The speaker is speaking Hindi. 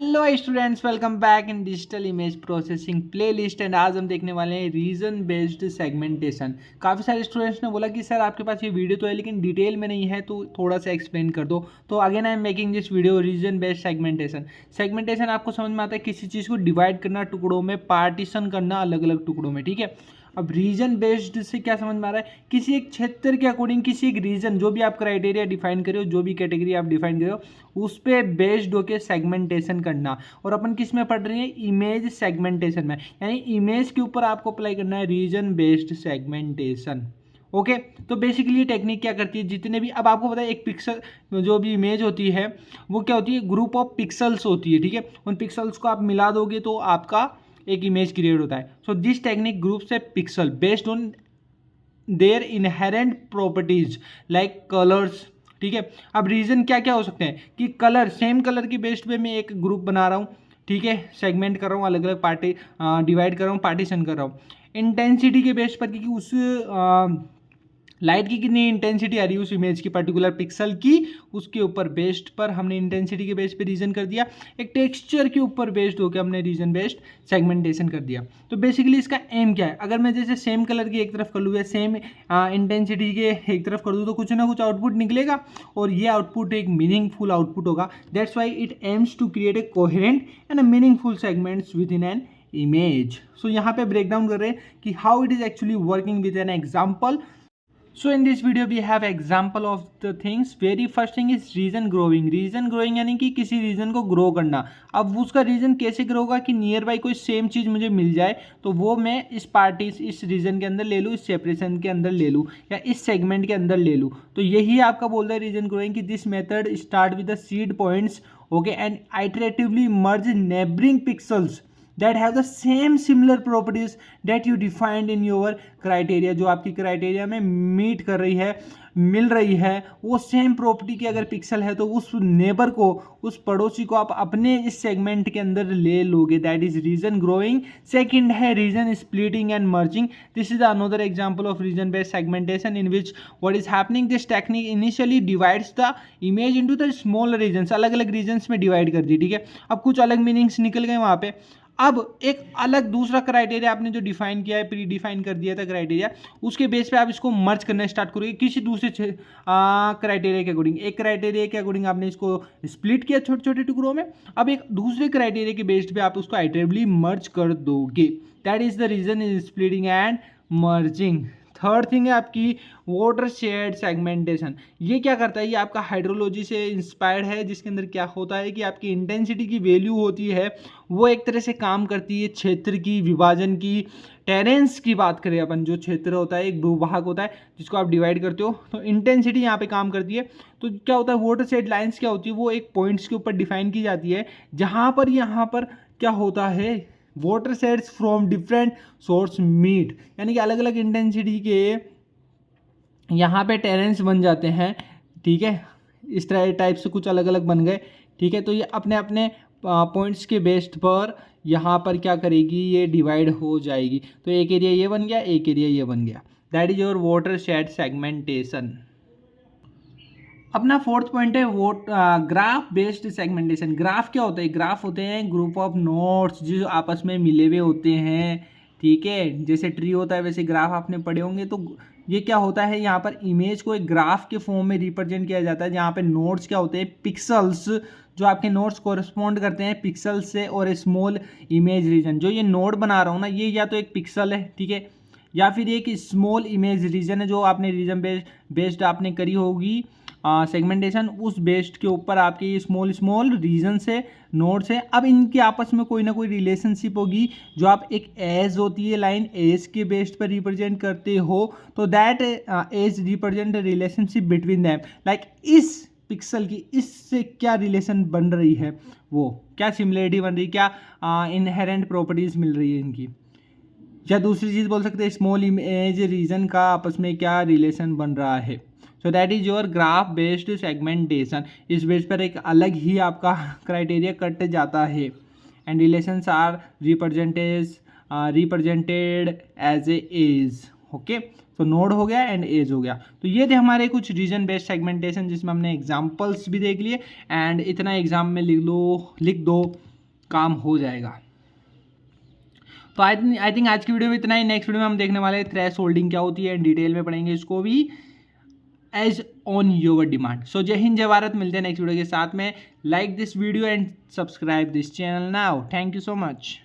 Hello students, welcome back in digital image processing playlist. And आज हम देखने वाले हैं रीजन बेस्ड सेगमेंटेशन। काफ़ी सारे स्टूडेंट्स ने बोला कि सर आपके पास ये वीडियो तो है लेकिन डिटेल में नहीं है, तो थोड़ा सा एक्सप्लेन कर दो। तो again I am making this video region based segmentation. Segmentation आपको समझ में आता है किसी चीज़ को डिवाइड करना, टुकड़ों में पार्टीशन करना, अलग अलग टुकड़ों में, ठीक है। अब रीजन बेस्ड से क्या समझ में आ रहा है, किसी एक क्षेत्र के अकॉर्डिंग किसी एक रीजन, जो भी आप क्राइटेरिया डिफाइन करे हो, जो भी कैटेगरी आप डिफाइन करे हो, उस पर बेस्ड होकर सेगमेंटेशन करना। और अपन किस में पढ़ रहे हैं, इमेज सेगमेंटेशन में, यानी इमेज के ऊपर आपको अप्लाई करना है रीजन बेस्ड सेगमेंटेशन। ओके तो बेसिकली ये टेक्निक क्या करती है, जितने भी, अब आपको पता है एक पिक्सल जो भी इमेज होती है वो क्या होती है, ग्रुप ऑफ पिक्सल्स होती है, ठीक है। उन पिक्सल्स को आप मिला दोगे तो आपका एक इमेज क्रिएट होता है। So this technique groups A pixel based on their inherent properties like colours, ठीक है। अब रीजन क्या क्या हो सकते हैं कि कलर, सेम कलर की बेस्ड पे मैं एक ग्रुप बना रहा हूँ, ठीक है, सेगमेंट कर रहा हूँ, अलग अलग पार्टी डिवाइड कर रहा हूँ, पार्टीशन कर रहा हूँ। इंटेंसिटी के बेस्ड पर, क्योंकि उस लाइट की कितनी इंटेंसिटी आ रही है उस इमेज की पर्टिकुलर पिक्सल की, उसके ऊपर बेस्ड पर हमने इंटेंसिटी के बेस पे रीजन कर दिया। एक टेक्सचर के ऊपर बेस्ड होकर हमने रीजन बेस्ड सेगमेंटेशन कर दिया। तो बेसिकली इसका एम क्या है, अगर मैं जैसे सेम कलर की एक तरफ कर लूँ या सेम इंटेंसिटी के एक तरफ कर दूँ तो कुछ ना कुछ आउटपुट निकलेगा, और ये आउटपुट एक मीनिंगफुल आउटपुट होगा। That's why it aims to create a coherent and a meaningful segments within an image. So यहाँ पे ब्रेक डाउन कर रहे हैं कि how it is actually working with an example. So in this video we have example of the things. Very first thing is region growing. Region growing यानी कि किसी रीजन को ग्रो करना। अब उसका रीजन कैसे ग्रो होगा कि नियर बाई कोई सेम चीज़ मुझे मिल जाए तो वो मैं इस पार्टी, इस रीजन के अंदर ले लूँ, इस सेपरेशन के अंदर ले लूँ, या इस सेगमेंट के अंदर ले लूँ। तो यही आपका बोल रहा है रीजन ग्रोइंग कि this method start with the seed points, okay, and iteratively merge neighbouring pixels that have the same similar properties that you defined in your criteria। जो आपकी क्राइटेरिया में मीट कर रही है, मिल रही है, वो सेम प्रॉपर्टी की अगर पिक्सल है तो उस नेबर को, उस पड़ोसी को आप अपने इस सेगमेंट के अंदर ले लोगे। That is region growing. Second है region splitting and merging. This is another example of region based segmentation in which what is happening, this technique initially divides the image into the small regions. अलग अलग रीजन्स में डिवाइड कर दी, ठीक है। अब कुछ अलग मीनिंग्स निकल गए वहाँ पे। अब एक अलग दूसरा क्राइटेरिया आपने जो डिफाइन किया है, प्री डिफाइन कर दिया था क्राइटेरिया, उसके बेस पे आप इसको मर्ज करना स्टार्ट करोगे किसी दूसरे क्राइटेरिया के अकॉर्डिंग। एक क्राइटेरिया के अकॉर्डिंग आपने इसको स्प्लिट किया छोटे छोटे टुकड़ों में, अब एक दूसरे क्राइटेरिया के बेस्ड पे आप उसको आइटरेटिवली मर्ज कर दोगे। That is the region is splitting and merging. Third thing है आपकी वाटर शेड सेगमेंटेशन। ये क्या करता है, ये आपका हाइड्रोलॉजी से इंस्पायर्ड है, जिसके अंदर क्या होता है कि आपकी इंटेंसिटी की वैल्यू होती है, वो एक तरह से काम करती है क्षेत्र की, विभाजन की। टेरेंस की बात करें अपन, जो क्षेत्र होता है, एक भूभाग होता है जिसको आप डिवाइड करते हो, तो इंटेंसिटी यहाँ पे काम करती है। तो क्या होता है, वाटर शेड लाइन्स क्या होती है, वो एक पॉइंट्स के ऊपर डिफाइन की जाती है, जहाँ पर यहाँ पर क्या होता है, watersheds from different source meet, यानी कि अलग अलग इंटेंसिटी के यहाँ पे टेरेंस बन जाते हैं, ठीक है। इस तरह टाइप से कुछ अलग अलग बन गए, ठीक है। तो ये अपने अपने पॉइंट्स के बेस्ड पर यहाँ पर क्या करेगी, ये डिवाइड हो जाएगी। तो एक एरिया ये बन गया, एक एरिया ये बन गया। That is your water shade segmentation. अपना फोर्थ पॉइंट है vote graph based segmentation. Graph क्या होता है, ग्राफ होते हैं ग्रुप ऑफ नोड्स जो आपस में मिले हुए होते हैं, ठीक है। जैसे ट्री होता है वैसे ग्राफ आपने पढ़े होंगे। तो ये क्या होता है, यहाँ पर इमेज को एक ग्राफ के फॉर्म में रिप्रेजेंट किया जाता है, जहाँ पे नोड्स क्या होते हैं, पिक्सल्स, जो आपके नोड्स कोरिस्पोंड करते हैं पिक्सल्स से, और स्मॉल इमेज रीजन। जो ये नोड बना रहा हूँ ना, ये या तो एक पिक्सल है, ठीक है, या फिर एक स्मॉल इमेज रीजन है, जो आपने रीजन बेस्ड आपने करी होगी सेगमेंटेशन, उस बेस्ड के ऊपर आपके ये स्मॉल स्मॉल रीजन से नोड्स है। अब इनके आपस में कोई ना कोई रिलेशनशिप होगी, जो आप एक एज होती है लाइन, एज के बेस्ड पर रिप्रेजेंट करते हो, तो that edge represent relationship between them. Like इस पिक्सल की इससे क्या रिलेशन बन रही है, वो क्या सिमिलरिटी बन रही है, क्या इनहेरेंट प्रॉपर्टीज मिल रही है इनकी, या दूसरी चीज़ बोल सकते हैं स्मॉल इमेज रीजन का आपस में क्या रिलेशन बन रहा है। So that is your graph based segmentation. इस बेस पर एक अलग ही आपका क्राइटेरिया कट जाता है, and relations are represented as a edge, okay. तो नोड हो गया एंड एज हो गया। तो ये थे हमारे कुछ रीजन बेस्ड सेगमेंटेशन, जिसमें हमने एग्जांपल्स भी देख लिए, एंड इतना एग्जाम में लिख दो काम हो जाएगा। तो आई थिंक आज की वीडियो में इतना ही। नेक्स्ट वीडियो में हम देखने वाले हैं थ्रेश होल्डिंग क्या होती है, डिटेल में पढ़ेंगे इसको भी एज ऑन योर डिमांड। सो जय हिंद जय भारत, मिलते हैं नेक्स्ट वीडियो के साथ में। Like this video and subscribe this channel now. Thank you so much.